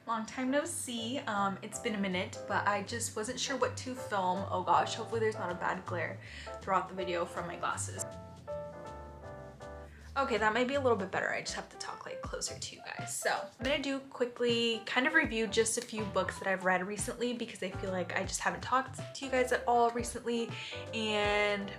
Long time no see. It's been a minute, but I just wasn't sure what to film. Oh gosh, hopefully there's not a bad glare throughout the video from my glasses. Okay, that might be a little bit better. I just have to talk like closer to you guys. So I'm gonna do quickly kind of review just a few books that I've read recently because I feel like I just haven't talked to you guys at all recently and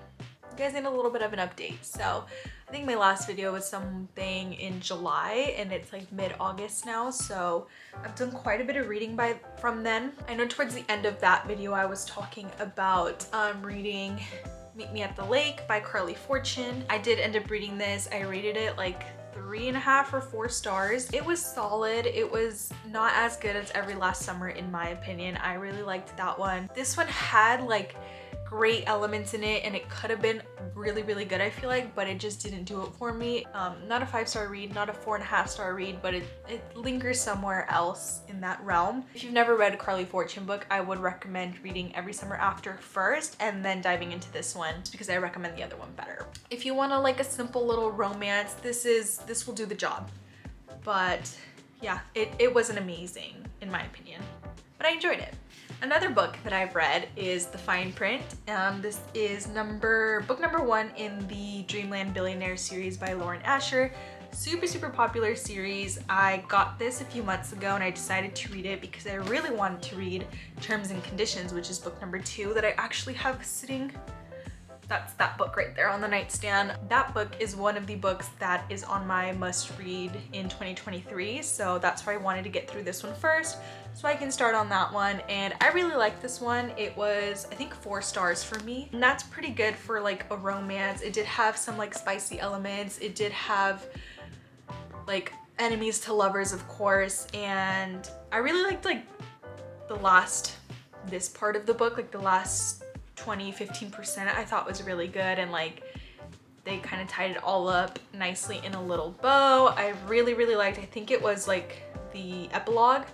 you guys need a little bit of an update. So I think my last video was something in July and it's like mid-August now, so I've done quite a bit of reading from then. I know towards the end of that video I was talking about reading Meet Me at the Lake by Carrie Soto. I did end up reading this. I rated it like 3.5 or 4 stars. It was solid. It was not as good as Every Last Summer in my opinion. I really liked that one. This one had like great elements in it and it could have been really good I feel like, but it just didn't do it for me. Not a 5-star read, not a 4.5-star read, but it lingers somewhere else in that realm. If you've never read a Carrie Soto book, I would recommend reading Every Summer After first and then diving into this one because I recommend the other one better. If you want to like a simple little romance, this will do the job. But yeah, it wasn't amazing in my opinion, but I enjoyed it. Another book that I've read is The Fine Print. This is book number 1 in the Dreamland Billionaire series by Lauren Asher. Super popular series. I got this a few months ago and I decided to read it because I really wanted to read Terms and Conditions, which is book number 2 that I actually have sitting. That's that book right there on the nightstand. That book is one of the books that is on my must read in 2023. So that's why I wanted to get through this one first so I can start on that one. And I really liked this one. It was, I think, 4 stars for me. And that's pretty good for like a romance. It did have some like spicy elements. It did have like enemies to lovers, of course. And I really liked like this part of the book, like the last 15% I thought was really good, and like they kind of tied it all up nicely in a little bow. I really liked, I think it was like the epilogue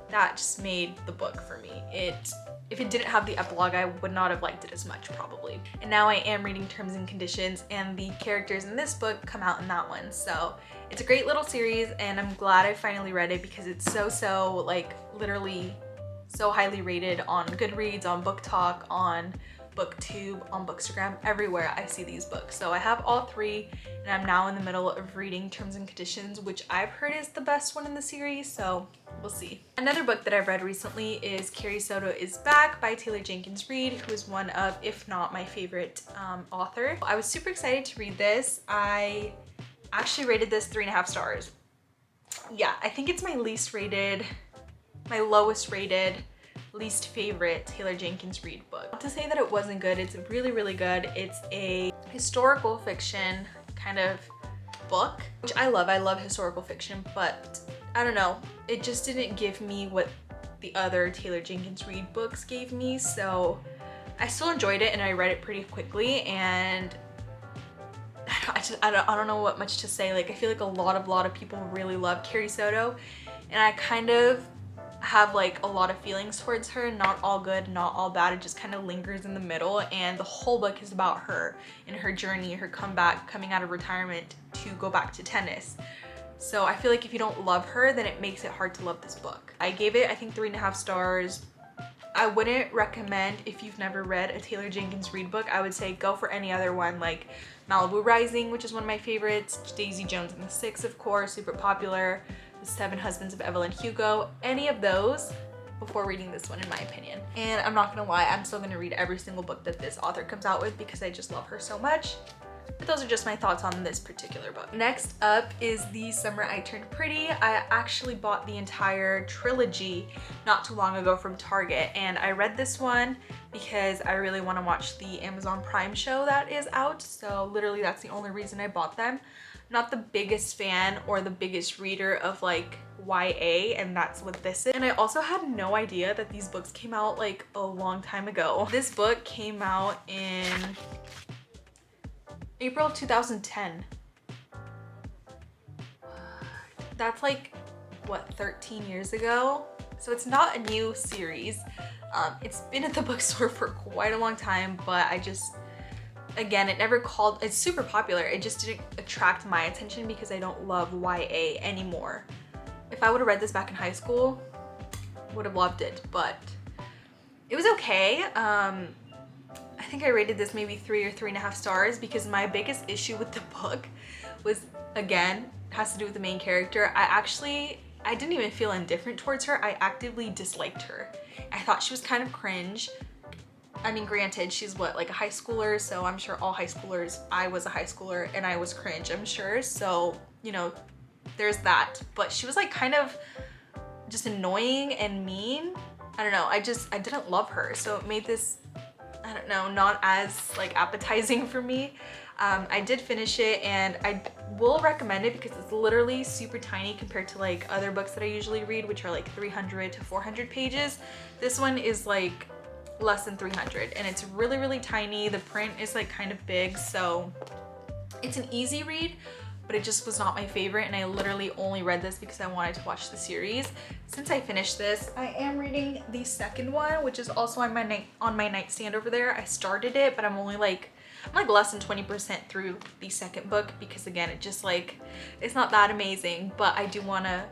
that just made the book for me. If it didn't have the epilogue, I would not have liked it as much probably. And now I am reading Terms and Conditions and the characters in this book come out in that one. So it's a great little series and I'm glad I finally read it because it's so like literally so highly rated on Goodreads, on Book Talk, on BookTube, on bookstagram, everywhere I see these books. So I have all 3 and I'm now in the middle of reading Terms and Conditions, which I've heard is the best one in the series, so we'll see. Another book that I've read recently is Carrie Soto is Back by Taylor Jenkins Reid, who is one of, if not my favorite author. I was super excited to read this. I actually rated this 3.5 stars. Yeah, I think it's my lowest rated, least favorite Taylor Jenkins Reid book. Not to say that it wasn't good, it's really good. It's a historical fiction kind of book, which I love. I love historical fiction, but I don't know, it just didn't give me what the other Taylor Jenkins Reid books gave me, so I still enjoyed it and I read it pretty quickly, and I don't know what much to say. Like I feel like a lot of people really love Carrie Soto and I kind of have like a lot of feelings towards her, not all good, not all bad. It just kind of lingers in the middle, and the whole book is about her and her journey, her comeback, coming out of retirement to go back to tennis. So I feel like if you don't love her, then it makes it hard to love this book. I gave it, I think, 3.5 stars. I wouldn't recommend, if you've never read a Taylor Jenkins Reid book, I would say go for any other one, like Malibu Rising, which is one of my favorites, Daisy Jones and the Six, of course, super popular, The 7 Husbands of Evelyn Hugo, any of those before reading this one in my opinion. And I'm not gonna lie, I'm still gonna read every single book that this author comes out with because I just love her so much. But those are just my thoughts on this particular book. Next up is The Summer I Turned Pretty. I actually bought the entire trilogy not too long ago from Target, and I read this one because I really want to watch the Amazon Prime show that is out, so literally that's the only reason I bought them. Not the biggest fan or the biggest reader of like YA, and that's what this is. And I also had no idea that these books came out like a long time ago. This book came out in April of 2010. That's like, what, 13 years ago? So it's not a new series. It's been at the bookstore for quite a long time, but I just, again, it's super popular. It just didn't attract my attention because I don't love YA anymore. If I would have read this back in high school, would have loved it, but it was okay. I think I rated this maybe 3 or 3.5 stars because my biggest issue with the book was, again, has to do with the main character. I didn't even feel indifferent towards her. I actively disliked her. I thought she was kind of cringe. I mean, granted, she's what, like a high schooler, so I'm sure all high schoolers, I was a high schooler and I was cringe, I'm sure. So, you know, there's that. But she was like kind of just annoying and mean. I don't know, I didn't love her. So it made this, I don't know, not as like appetizing for me. I did finish it and I will recommend it because it's literally super tiny compared to like other books that I usually read, which are like 300 to 400 pages. This one is like less than 300 and it's really, really tiny. The print is like kind of big, so it's an easy read, but it just was not my favorite, and I literally only read this because I wanted to watch the series. Since I finished this, I am reading the second one, which is also on my nightstand over there. I started it, but I'm like less than 20% through the second book because, again, it just like, it's not that amazing, but I do want to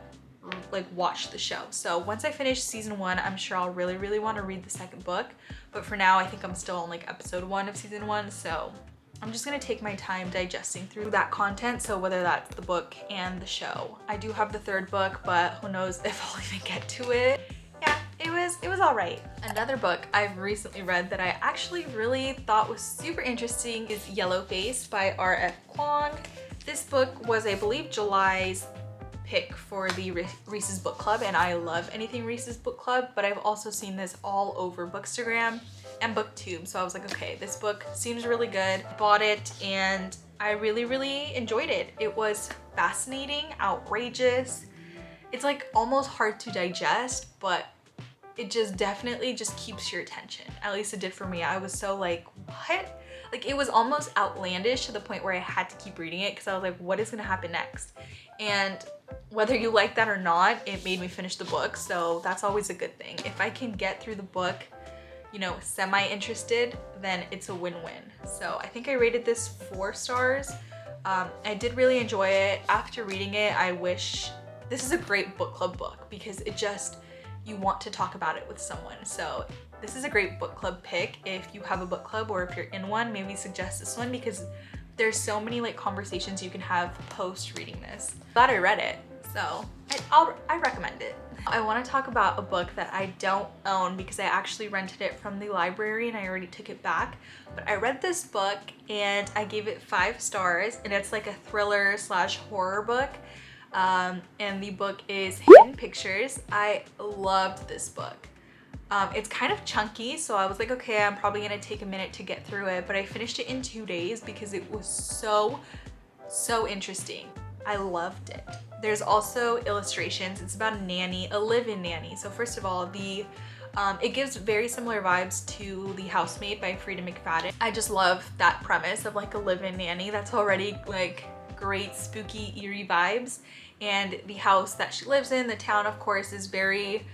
like watch the show. So once I finish season 1, I'm sure I'll really, really want to read the second book. But for now, I think I'm still on like episode 1 of season 1, so I'm just gonna take my time digesting through that content. So whether that's the book and the show. I do have the third book, but who knows if I'll even get to it. Yeah, it was all right. Another book I've recently read that I actually really thought was super interesting is Yellow Face by R.F. Kuang. This book was, I believe, July's pick for the Reese's Book Club, and I love anything Reese's Book Club, but I've also seen this all over Bookstagram and BookTube, so I was like, okay, this book seems really good. Bought it and I really, really enjoyed it. It was fascinating, outrageous. It's like almost hard to digest, but it just definitely just keeps your attention. At least it did for me. I was so like, what? Like, it was almost outlandish to the point where I had to keep reading it because I was like, what is gonna happen next? And whether you like that or not, it made me finish the book, so that's always a good thing. If I can get through the book, you know, semi-interested, then it's a win-win. So I think I rated this 4 stars. I did really enjoy it. After reading it, I wish, this is a great book club book because it just, you want to talk about it with someone. So this is a great book club pick. If you have a book club or if you're in one, maybe suggest this one because there's so many like conversations you can have post reading this. Glad I read it, so I recommend it. I want to talk about a book that I don't own because I actually rented it from the library and I already took it back. But I read this book and I gave it 5 stars, and it's like a thriller / horror book. And the book is Hidden Pictures. I loved this book. It's kind of chunky, so I was like, okay, I'm probably gonna take a minute to get through it, but I finished it in 2 days because it was so interesting. I loved it. There's also illustrations. It's about a nanny, a live-in nanny. So first of all, it gives very similar vibes to The Housemaid by Frida McFadden. I just love that premise of like a live-in nanny. That's already like great spooky, eerie vibes. And the house that she lives in, the town, of course, is very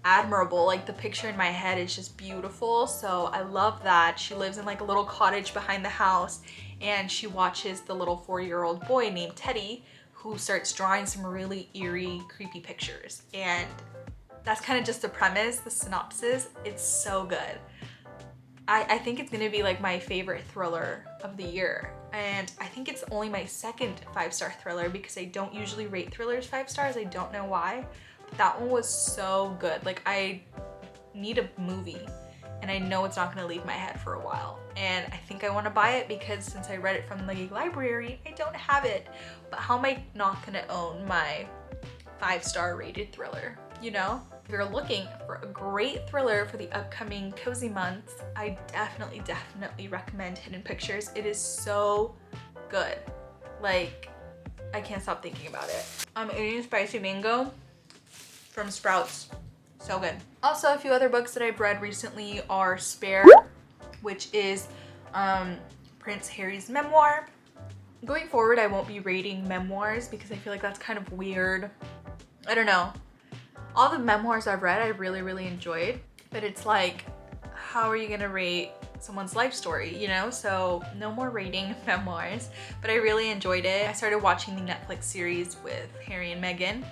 admirable. Like, the picture in my head is just beautiful, so I love that. She lives in like a little cottage behind the house, and she watches the little 4-year-old boy named Teddy who starts drawing some really eerie, creepy pictures. And that's kind of just the premise, the synopsis. It's so good. I think it's gonna be like my favorite thriller of the year, and I think it's only my second 5-star thriller because I don't usually rate thrillers 5 stars. I don't know why. That one was so good. Like, I need a movie and I know it's not gonna leave my head for a while. And I think I wanna buy it because since I read it from the library, I don't have it. But how am I not gonna own my 5-star rated thriller, you know? If you're looking for a great thriller for the upcoming cozy months, I definitely recommend Hidden Pictures. It is so good. Like, I can't stop thinking about it. I'm eating spicy mango from Sprouts. So good. Also, a few other books that I've read recently are Spare, which is Prince Harry's memoir. Going forward, I won't be rating memoirs because I feel like that's kind of weird. I don't know. All the memoirs I've read, I really enjoyed, but it's like, how are you gonna rate someone's life story, you know? So no more rating memoirs, but I really enjoyed it. I started watching the Netflix series with Harry and Meghan,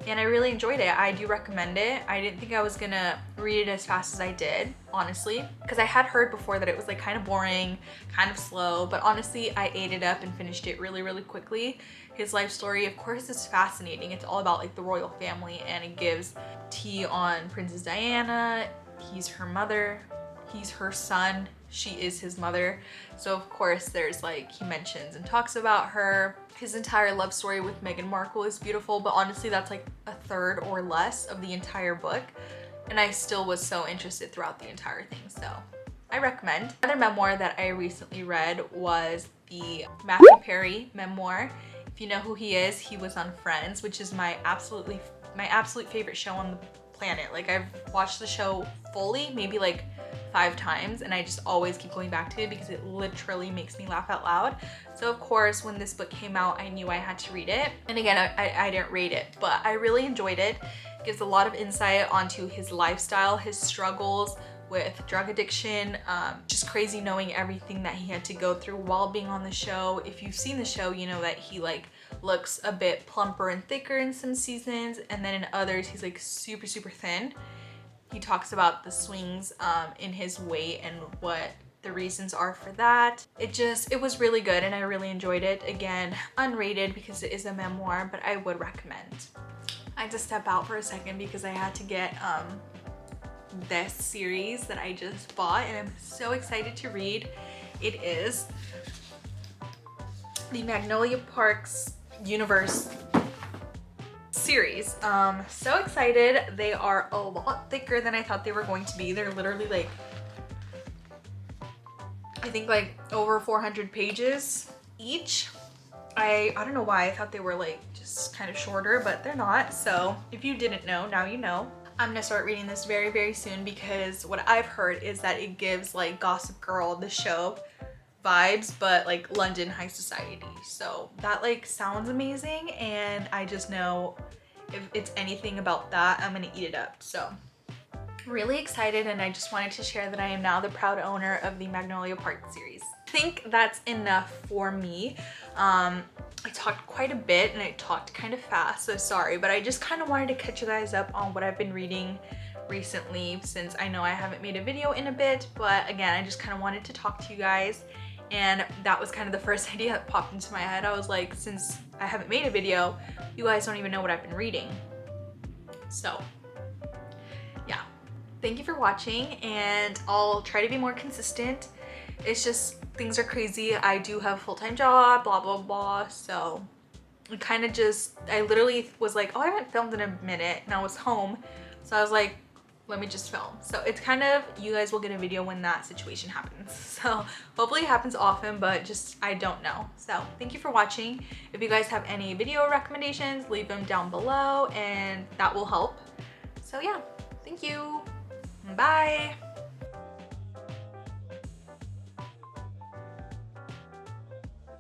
and I really enjoyed it. I do recommend it. I didn't think I was gonna read it as fast as I did, honestly, because I had heard before that it was like kind of boring, kind of slow, but honestly I ate it up and finished it really, really quickly. His life story, of course, is fascinating. It's all about like the royal family, and it gives tea on Princess Diana. He's her mother, he's her son, she is his mother. So of course there's like, he mentions and talks about her. His entire love story with Meghan Markle is beautiful, but honestly that's like a third or less of the entire book, and I still was so interested throughout the entire thing, so I recommend. Another memoir that I recently read was the Matthew Perry memoir. If you know who he is, he was on Friends, which is my absolute favorite show on the planet. Like, I've watched the show fully maybe like 5 times, and I just always keep going back to it because it literally makes me laugh out loud. So of course when this book came out, I knew I had to read it, and again I didn't rate it, but I really enjoyed it. It gives a lot of insight onto his lifestyle, his struggles with drug addiction, just crazy knowing everything that he had to go through while being on the show. If you've seen the show, you know that he like looks a bit plumper and thicker in some seasons, and then in others he's like super, super thin. He talks about the swings in his weight and what the reasons are for that. It was really good, and I really enjoyed it. Again, unrated because it is a memoir, but I would recommend. I had to step out for a second because I had to get this series that I just bought, and I'm so excited to read. It is the Magnolia Parks Universe series. So excited. They are a lot thicker than I thought they were going to be. They're literally like, I think like over 400 pages each. I don't know why I thought they were like just kind of shorter, but they're not. So if you didn't know, now you know. I'm gonna start reading this very, very soon because what I've heard is that it gives like Gossip Girl, the show, vibes, but like London high society. So that like sounds amazing, and I just know if it's anything about that, I'm gonna eat it up. So really excited, and I just wanted to share that I am now the proud owner of the Magnolia Park series. I think that's enough for me. I talked quite a bit and I talked kind of fast, so sorry, but I just kind of wanted to catch you guys up on what I've been reading recently, since I know I haven't made a video in a bit. But again, I just kind of wanted to talk to you guys, and that was kind of the first idea that popped into my head. I was like, since I haven't made a video, you guys don't even know what I've been reading. So yeah, thank you for watching, and I'll try to be more consistent. It's just things are crazy. I do have a full-time job, blah blah blah, so it kind of just, I literally was like, oh, I haven't filmed in a minute, and I was home, so I was like, let me just film. So it's kind of, you guys will get a video when that situation happens. So hopefully it happens often, but just, I don't know. So thank you for watching. If you guys have any video recommendations, leave them down below, and that will help. So yeah, thank you. Bye.